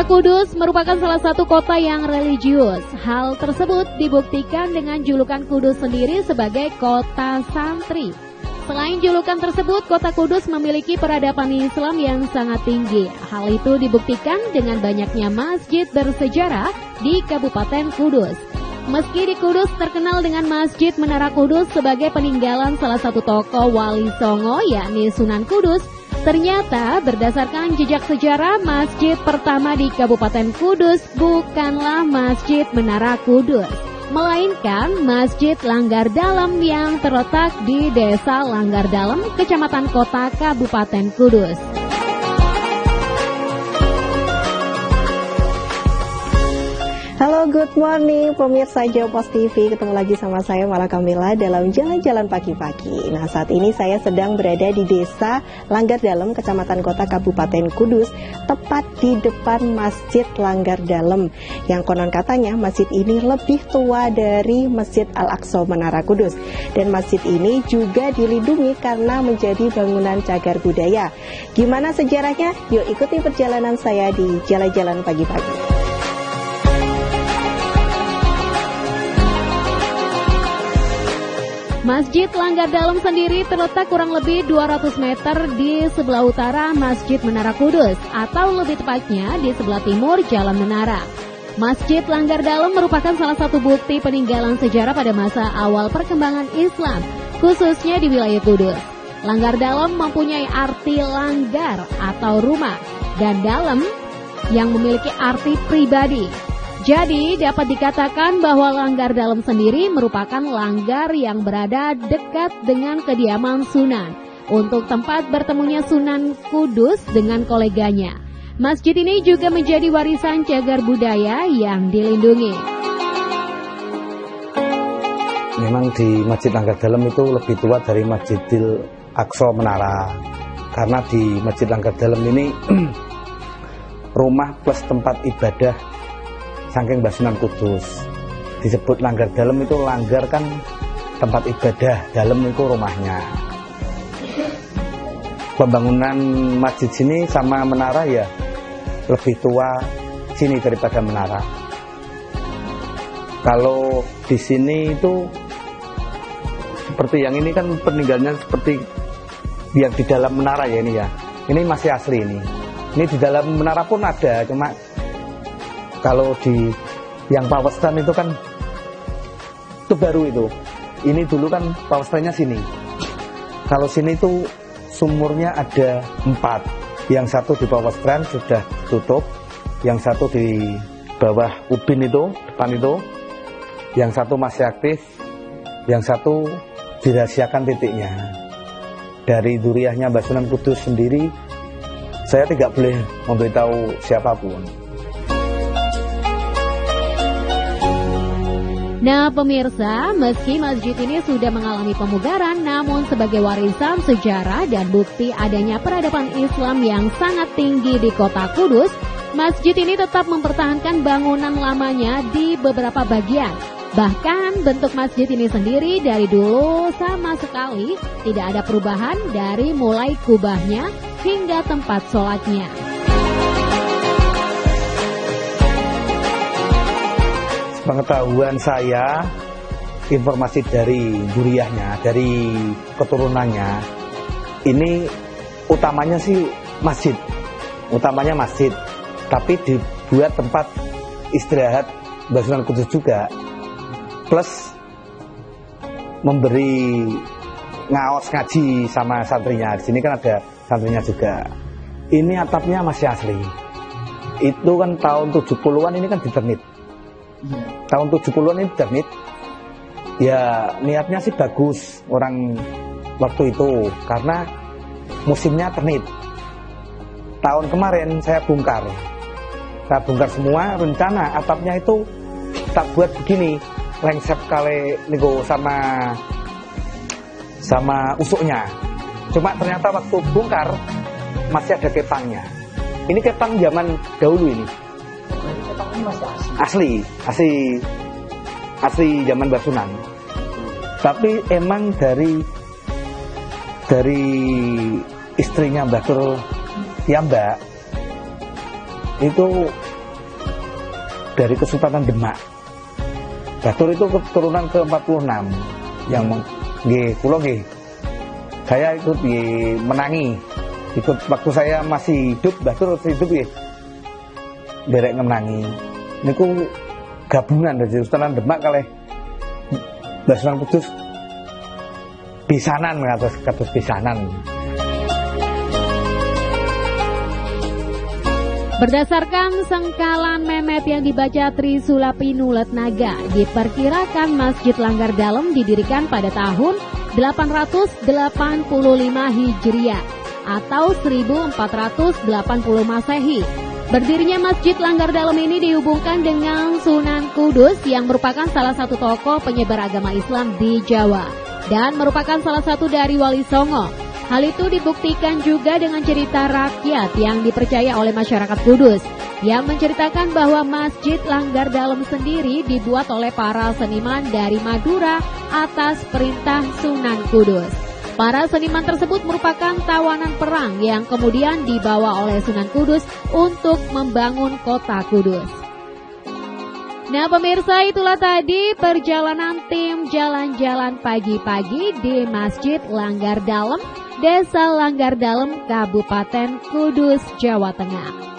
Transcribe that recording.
Kota Kudus merupakan salah satu kota yang religius. Hal tersebut dibuktikan dengan julukan Kudus sendiri sebagai kota santri. Selain julukan tersebut, Kota Kudus memiliki peradaban Islam yang sangat tinggi. Hal itu dibuktikan dengan banyaknya masjid bersejarah di Kabupaten Kudus. Meski di Kudus terkenal dengan Masjid Menara Kudus sebagai peninggalan salah satu tokoh Wali Songo yakni Sunan Kudus, ternyata berdasarkan jejak sejarah masjid pertama di Kabupaten Kudus bukanlah Masjid Menara Kudus, melainkan Masjid Langgar Dalem yang terletak di Desa Langgar Dalem, Kecamatan Kota, Kabupaten Kudus. Halo, good morning pemirsa Jawa TV. Ketemu lagi sama saya Mala Kamila dalam jalan-jalan pagi-pagi. Nah, saat ini saya sedang berada di Desa Langgar Dalem, Kecamatan Kota, Kabupaten Kudus, tepat di depan Masjid Langgar Dalem, yang konon katanya masjid ini lebih tua dari Masjid Al-Aqsa Menara Kudus. Dan masjid ini juga dilindungi karena menjadi bangunan cagar budaya. Gimana sejarahnya? Yuk ikuti perjalanan saya di jalan-jalan pagi-pagi. Masjid Langgar Dalem sendiri terletak kurang lebih 200 meter di sebelah utara Masjid Menara Kudus, atau lebih tepatnya di sebelah timur Jalan Menara. Masjid Langgar Dalem merupakan salah satu bukti peninggalan sejarah pada masa awal perkembangan Islam, khususnya di wilayah Kudus. Langgar Dalem mempunyai arti langgar atau rumah, dan dalem yang memiliki arti pribadi. Jadi dapat dikatakan bahwa Langgar Dalem sendiri merupakan langgar yang berada dekat dengan kediaman Sunan, untuk tempat bertemunya Sunan Kudus dengan koleganya. Masjid ini juga menjadi warisan cagar budaya yang dilindungi. Memang di Masjid Langgar Dalem itu lebih tua dari Masjidil Aqsa Menara, karena di Masjid Langgar Dalem ini rumah plus tempat ibadah saking Mbah Sunan Kudus. Disebut Langgar Dalem itu langgar kan tempat ibadah, dalem itu rumahnya. Pembangunan masjid sini sama menara ya lebih tua sini daripada menara. Kalau di sini itu seperti yang ini kan peninggalannya seperti yang di dalam menara ya ini ya. Ini masih asli ini. Ini di dalam menara pun ada, cuma kalau di yang Pawestan itu kan itu baru itu. Ini dulu kan Pawestannya sini. Kalau sini itu sumurnya ada 4. Yang satu di Pawestan sudah tutup, yang satu di bawah Ubin itu, depan itu, yang satu masih aktif, yang satu dirahasiakan titiknya. Dari duriahnya Mbah Sunan Kudus sendiri, saya tidak boleh memberitahu siapapun. Nah pemirsa, meski masjid ini sudah mengalami pemugaran, namun sebagai warisan sejarah dan bukti adanya peradaban Islam yang sangat tinggi di Kota Kudus, masjid ini tetap mempertahankan bangunan lamanya di beberapa bagian. Bahkan bentuk masjid ini sendiri dari dulu sama sekali tidak ada perubahan dari mulai kubahnya hingga tempat sholatnya. Pengetahuan saya, informasi dari duriahnya, dari keturunannya, ini utamanya sih masjid, tapi dibuat tempat istirahat Mbah Sunan Kudus juga, plus memberi ngaos ngaji sama santrinya. Di sini kan ada santrinya juga. Ini atapnya masih asli. Itu kan tahun 70-an ini kan diternit. Tahun 70-an ini ternit. Ya niatnya sih bagus orang waktu itu, karena musimnya ternit. Tahun kemarin saya bongkar semua, rencana atapnya itu tak buat begini, lengsep kali niku sama usuknya. Cuma ternyata waktu bongkar masih ada kepangnya. Ini kepang zaman dahulu ini. Asli zaman Mbah Sunan. Tapi emang dari istrinya Mbah Sur Piyambak itu dari Kesultanan Demak. Batur itu keturunan ke-46 yang nggih kula nggih. Saya ikut menangi. Ikut waktu saya masih hidup, Batur hidup nggih. Derek menangi. Niku gabungan dari Kesultanan Demak kalih Mbah Sunan Kudus pisanan kados pisanan. Berdasarkan sengkalan memet yang dibaca Tri Sulapi Nulet Naga, diperkirakan Masjid Langgar Dalem didirikan pada tahun 885 Hijriah atau 1480 Masehi. Berdirinya Masjid Langgar Dalem ini dihubungkan dengan Sunan Kudus yang merupakan salah satu tokoh penyebar agama Islam di Jawa dan merupakan salah satu dari Wali Songo. Hal itu dibuktikan juga dengan cerita rakyat yang dipercaya oleh masyarakat Kudus yang menceritakan bahwa Masjid Langgar Dalem sendiri dibuat oleh para seniman dari Madura atas perintah Sunan Kudus. Para seniman tersebut merupakan tawanan perang yang kemudian dibawa oleh Sunan Kudus untuk membangun kota Kudus. Nah pemirsa, itulah tadi perjalanan tim jalan-jalan pagi-pagi di Masjid Langgar Dalem, Desa Langgar Dalem, Kabupaten Kudus, Jawa Tengah.